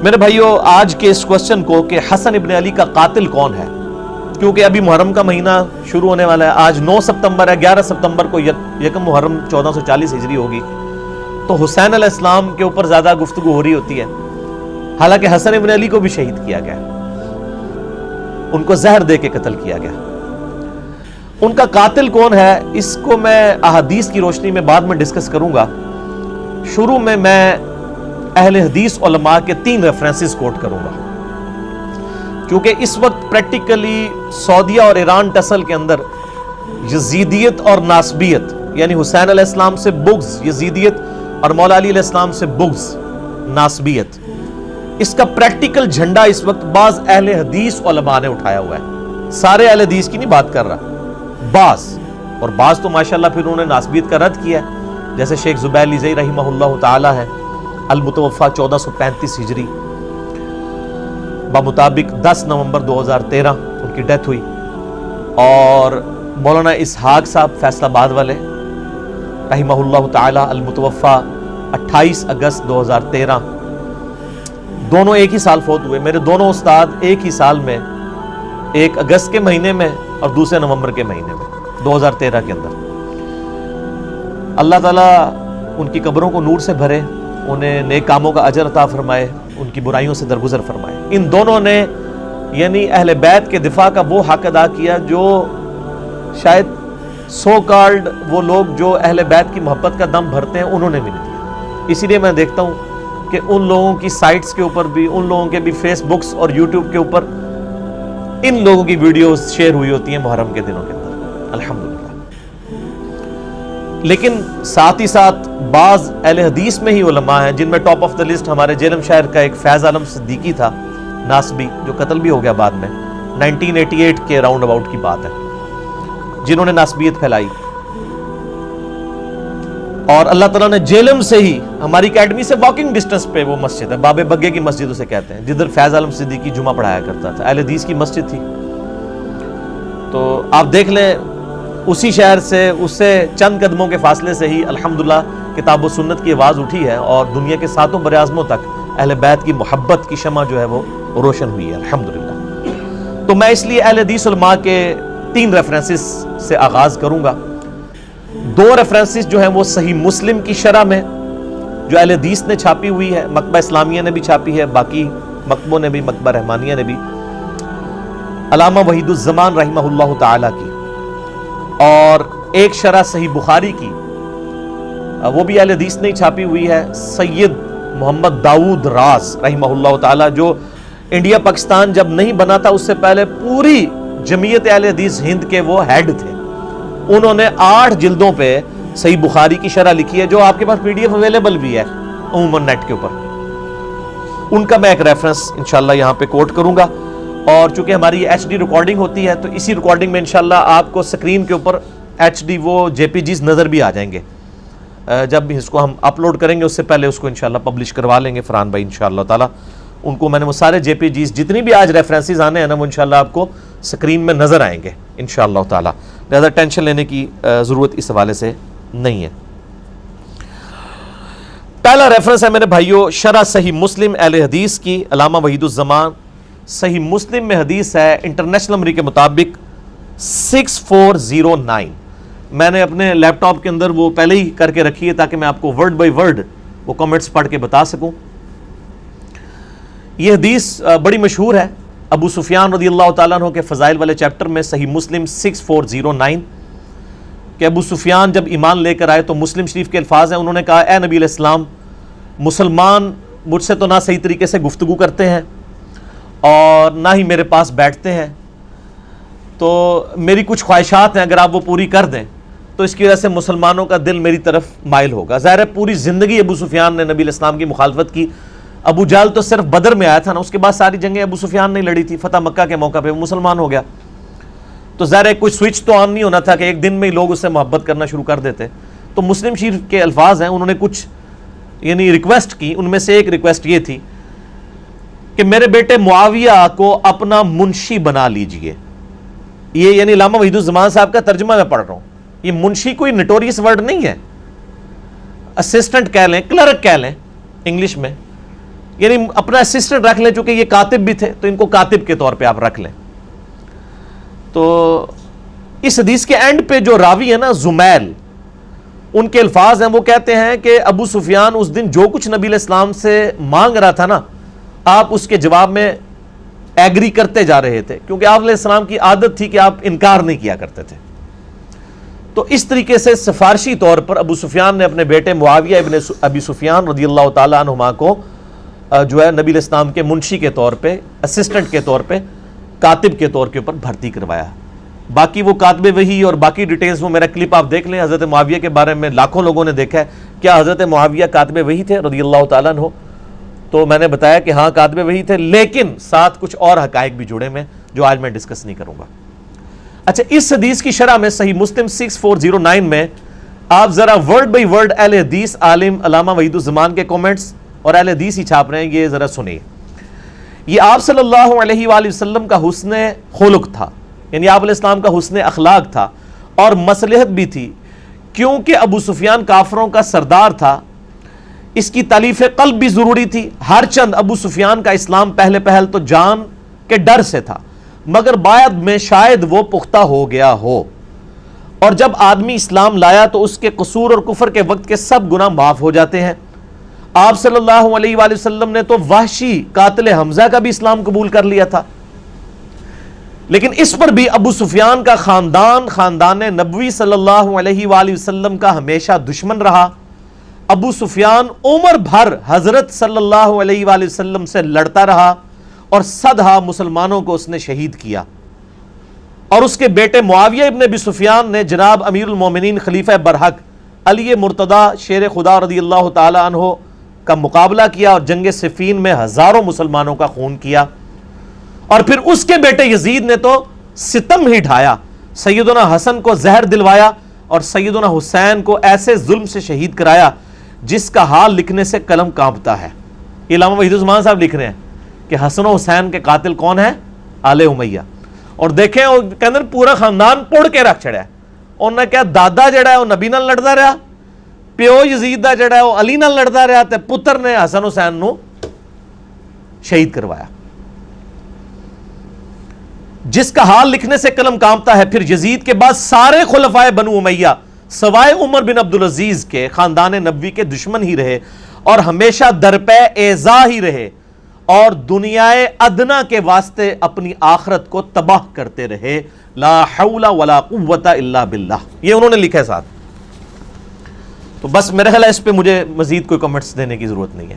میرے بھائیو، آج کے اس کوسچن کو کہ حسن ابن علی کا قاتل کون ہے، کیونکہ ابھی محرم کا مہینہ شروع ہونے والا ہے. آج 9 ستمبر ہے، 11 ستمبر کو یکم محرم 1440 ہجری ہوگی. تو حسین علیہ السلام کے اوپر زیادہ گفتگو ہو رہی ہوتی ہے، حالانکہ حسن ابن علی کو بھی شہید کیا گیا، ان کو زہر دے کے قتل کیا گیا. ان کا قاتل کون ہے اس کو میں احادیث کی روشنی میں بعد میں ڈسکس کروں گا. شروع میں اہل حدیث علماء کے 3 ریفرنسز کوٹ کروں گا، کیونکہ اس وقت پریکٹیکلی سعودیہ اور ایران ٹسل کے اندر یزیدیت اور ناسبیت، یعنی حسین علیہ السلام سے بغض یزیدیت اور مولا علی علیہ السلام سے بغض ناسبیت، اس کا پریکٹیکل جھنڈا اس وقت بعض اہل حدیث علماء نے اٹھایا ہوا ہے. سارے اہل حدیث کی نہیں بات کر رہا، بعض تو ماشاءاللہ پھر انہوں نے ناسبیت کا رد کیا ہے، جیسے شیخ زبیر لیزئی رحمہ اللہ تعالی ہے، المتوفا 1435 ہجری، بمطابق 10 نومبر 2013 ان کی ڈیتھ ہوئی. اور مولانا اسحاق صاحب فیصل آباد والے رحمہ اللہ تعالی، المتوفا 28 اگست 2013، دونوں ایک ہی سال فوت ہوئے. میرے دونوں استاد ایک ہی سال میں، ایک اگست کے مہینے میں اور دوسرے نومبر کے مہینے میں 2013 کے اندر. اللہ تعالیٰ ان کی قبروں کو نور سے بھرے، انہیں نیک کاموں کا اجر عطا فرمائے، ان کی برائیوں سے درگزر فرمائے. ان دونوں نے یعنی اہل بیت کے دفاع کا وہ حق ادا کیا جو شاید سو کالڈ وہ لوگ جو اہل بیت کی محبت کا دم بھرتے ہیں انہوں نے بھی نہیں دیا. اسی لیے میں دیکھتا ہوں کہ ان لوگوں کی سائٹس کے اوپر بھی، ان لوگوں کے بھی فیس بکس اور یوٹیوب کے اوپر ان لوگوں کی ویڈیوز شیئر ہوئی ہوتی ہیں محرم کے دنوں کے اندر، الحمدللہ. لیکن ساتھ ہی ساتھ بعض اہل حدیث میں ہی علماء ہیں جن میں ٹاپ آف دا لسٹ ہمارے جیلم شہر کا ایک فیض عالم صدیقی تھا، ناسبی، جو قتل بھی ہو گیا بعد میں، 1988 کے راؤنڈ اباؤٹ کی بات ہے، جنہوں نے ناسبیت پھیلائی. اور اللہ تعالیٰ نے جیلم سے ہی، ہماری اکیڈمی سے واکنگ ڈسٹنس پہ وہ مسجد ہے، بابے بگے کی مسجد اسے کہتے ہیں، جدھر فیض عالم صدیقی جمعہ پڑھایا کرتا تھا، اہل حدیث کی مسجد تھی. تو آپ دیکھ لیں اسی شہر سے، اس سے چند قدموں کے فاصلے سے ہی الحمدللہ کتاب و سنت کی آواز اٹھی ہے، اور دنیا کے 7 بر اعظموں تک اہل بیت کی محبت کی شمع جو ہے وہ روشن ہوئی ہے الحمدللہ. تو میں اس لیے اہل حدیث علماء کے 3 ریفرنسز سے آغاز کروں گا. 2 ریفرنسز جو ہیں وہ صحیح مسلم کی شرح میں جو اہل حدیث نے چھاپی ہوئی ہے، مکتبہ اسلامیہ نے بھی چھاپی ہے، باقی مکتبوں نے بھی، مکتبہ رحمانیہ نے بھی، علامہ وحید الزمان رحمہ اللہ تعالی کی، اور ایک شرح صحیح بخاری کی، وہ بھی اہل حدیث نے چھاپی ہوئی ہے، سید محمد داؤد راز رحمہ اللہ تعالی، جو انڈیا پاکستان جب نہیں بنا تھا اس سے پہلے پوری جمعیت اہل حدیث ہند کے وہ ہیڈ تھے. انہوں نے 8 جلدوں پہ صحیح بخاری کی شرح لکھی ہے، جو آپ کے پاس PDF اویلیبل بھی ہے عموماً نیٹ کے اوپر. ان کا میں ایک ریفرنس انشاءاللہ یہاں پہ کوٹ کروں گا. اور چونکہ ہماری HD ریکارڈنگ ہوتی ہے تو اسی ریکارڈنگ میں انشاءاللہ آپ کو سکرین کے اوپر HD وہ JPGs نظر بھی آ جائیں گے. جب اس کو ہم اپلوڈ کریں گے اس سے پہلے اس کو انشاءاللہ پبلش کروا لیں گے فرحان بھائی انشاءاللہ تعالی. ان کو میں نے وہ سارے JPGs جتنی بھی آج ریفرنسز آنے ہیں نا وہ انشاءاللہ آپ کو سکرین میں نظر آئیں گے انشاءاللہ تعالی. لہذا ٹینشن لینے کی ضرورت اس حوالے سے نہیں ہے. پہلا ریفرنس ہے میرے بھائیو شرح صحیح مسلم اہل حدیث کی، علامہ وحید الزمان. صحیح مسلم میں حدیث ہے انٹرنیشنل نمبر کے مطابق 6409. میں نے اپنے لیپ ٹاپ کے اندر وہ پہلے ہی کر کے رکھی ہے تاکہ میں آپ کو ورڈ بائی ورڈ وہ کمنٹس پڑھ کے بتا سکوں. یہ حدیث بڑی مشہور ہے، ابو سفیان رضی اللہ تعالیٰ عنہ کے فضائل والے چیپٹر میں صحیح مسلم 6409 کہ ابو سفیان جب ایمان لے کر آئے تو مسلم شریف کے الفاظ ہیں، انہوں نے کہا اے نبی علیہ السلام، مسلمان مجھ سے تو نہ صحیح طریقے سے گفتگو کرتے ہیں اور نہ ہی میرے پاس بیٹھتے ہیں، تو میری کچھ خواہشات ہیں، اگر آپ وہ پوری کر دیں تو اس کی وجہ سے مسلمانوں کا دل میری طرف مائل ہوگا. ظاہر ہے پوری زندگی ابو سفیان نے نبی علیہ السلام کی مخالفت کی. ابو جہل تو صرف بدر میں آیا تھا نا، اس کے بعد ساری جنگیں ابو سفیان نے لڑی تھی. فتح مکہ کے موقع پہ وہ مسلمان ہو گیا، تو ظاہر ہے کوئی سوئچ تو آن نہیں ہونا تھا کہ ایک دن میں ہی لوگ اس سے محبت کرنا شروع کر دیتے. تو مسلم شریف کے الفاظ ہیں، انہوں نے کچھ یعنی ریکویسٹ کی، ان میں سے ایک ریکویسٹ یہ تھی کہ میرے بیٹے معاویہ کو اپنا منشی بنا لیجئے. یہ یعنی علامہ وحید الزمان صاحب کا ترجمہ میں پڑھ رہا ہوں. یہ منشی کوئی نٹوریس ورڈ نہیں ہے، اسسٹنٹ کہہ لیں، کلرک کہہ لیں انگلش میں. یعنی اپنا اسسٹنٹ رکھ لیں، چونکہ یہ کاتب بھی تھے تو ان کو کاتب کے طور پہ آپ رکھ لیں. تو اس حدیث کے اینڈ پہ جو راوی ہے نا زمیل، ان کے الفاظ ہیں، وہ کہتے ہیں کہ ابو سفیان اس دن جو کچھ نبی علیہ السلام سے مانگ رہا تھا نا، آپ اس کے جواب میں ایگری کرتے جا رہے تھے، کیونکہ آپ علیہ السلام کی عادت تھی کہ آپ انکار نہیں کیا کرتے تھے. تو اس طریقے سے سفارشی طور پر ابو سفیان نے اپنے بیٹے معاویہ ابن ابی سفیان رضی اللہ تعالیٰ عنہما کو جو ہے نبی علیہ السلام کے منشی کے طور پہ، اسسٹنٹ کے طور پہ، کاتب کے طور کے اوپر بھرتی کروایا. باقی وہ کاتب وحی اور باقی ڈیٹیلز وہ میرا کلپ آپ دیکھ لیں. حضرت معاویہ کے بارے میں لاکھوں لوگوں نے دیکھا ہے، کیا حضرت معاویہ کاتب وحی تھے رضی اللہ تعالیٰ عنہ؟ تو میں نے بتایا کہ ہاں کاتب وحی تھے، لیکن ساتھ کچھ اور حقائق بھی جڑے میں جو آج میں ڈسکس نہیں کروں گا. اچھا، اس حدیث کی شرح میں صحیح مسلم 6409 میں آپ ذرا ورڈ بائی ورڈ اہل حدیث عالم علامہ وحید الزمان کے کومنٹس، اور اہل حدیث ہی چھاپ رہے ہیں، یہ ذرا سنیے. یہ آپ صلی اللہ علیہ وآلہ وسلم کا حسن خلق تھا، یعنی آپ علیہ السلام کا حسن اخلاق تھا، اور مصلحت بھی تھی، کیونکہ ابو سفیان کافروں کا سردار تھا. اس کی تالیف قلب بھی ضروری تھی، ہر چند ابو سفیان کا اسلام پہلے پہل تو جان کے ڈر سے تھا، مگر بعد میں شاید وہ پختہ ہو گیا ہو، اور جب آدمی اسلام لایا تو اس کے قصور اور کفر کے وقت کے سب گناہ معاف ہو جاتے ہیں. آپ صلی اللہ علیہ وآلہ وسلم نے تو وحشی قاتل حمزہ کا بھی اسلام قبول کر لیا تھا، لیکن اس پر بھی ابو سفیان کا خاندان نبوی صلی اللہ علیہ وآلہ وسلم کا ہمیشہ دشمن رہا. ابو سفیان عمر بھر حضرت صلی اللہ علیہ وآلہ وسلم سے لڑتا رہا، اور صدہا مسلمانوں کو اس نے شہید کیا. اور اس کے بیٹے معاویہ ابن ابی سفیان نے جناب امیر المومنین خلیفہ برحق علی مرتضیٰ شیر خدا رضی اللہ تعالی عنہ کا مقابلہ کیا، اور جنگ صفین میں ہزاروں مسلمانوں کا خون کیا. اور پھر اس کے بیٹے یزید نے تو ستم ہی ڈھایا، سیدنا حسن کو زہر دلوایا اور سیدنا حسین کو ایسے ظلم سے شہید کرایا جس کا حال لکھنے سے قلم کانپتا ہے. علامہ وحید الزمان صاحب لکھ رہے ہیں کہ حسن و حسین کے قاتل کون ہیں؟ آل امیہ. اور دیکھیں کہ اندر پورا خاندان پوڑ کے رکھ چھڑا ہے. انہوں نے کیا دادا جڑا ہے وہ نبی نال لڑتا رہا، پیو یزید دا جڑا ہے وہ علی نال لڑتا رہا، تے پتر نے حسن حسین نو شہید کروایا، جس کا حال لکھنے سے قلم کانپتا ہے. پھر یزید کے بعد سارے خلفائے بنو امیہ سوائے عمر بن عبدالعزیز کے خاندان نبوی کے دشمن ہی رہے، اور ہمیشہ درپے ایذا ہی رہے، اور دنیا ادنا کے واسطے اپنی آخرت کو تباہ کرتے رہے. لا حول ولا قوت الا باللہ، یہ انہوں نے لکھا ہے ساتھ. تو بس میرے خیال ہے اس پہ مجھے مزید کوئی کمنٹس دینے کی ضرورت نہیں ہے.